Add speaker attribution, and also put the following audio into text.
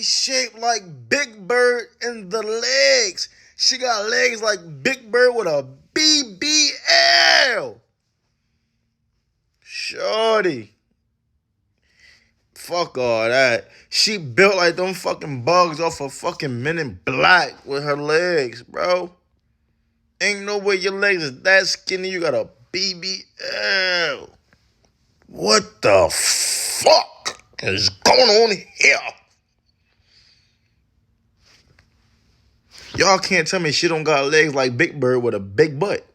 Speaker 1: She shaped like Big Bird in the legs. She got legs like Big Bird with a BBL. Shorty. Fuck all that. She built like them fucking bugs off of fucking Men in Black with her legs, bro. Ain't no way your legs is that skinny. You got a BBL. What the fuck is going on here? Y'all can't tell me she don't got legs like Big Bird with a big butt.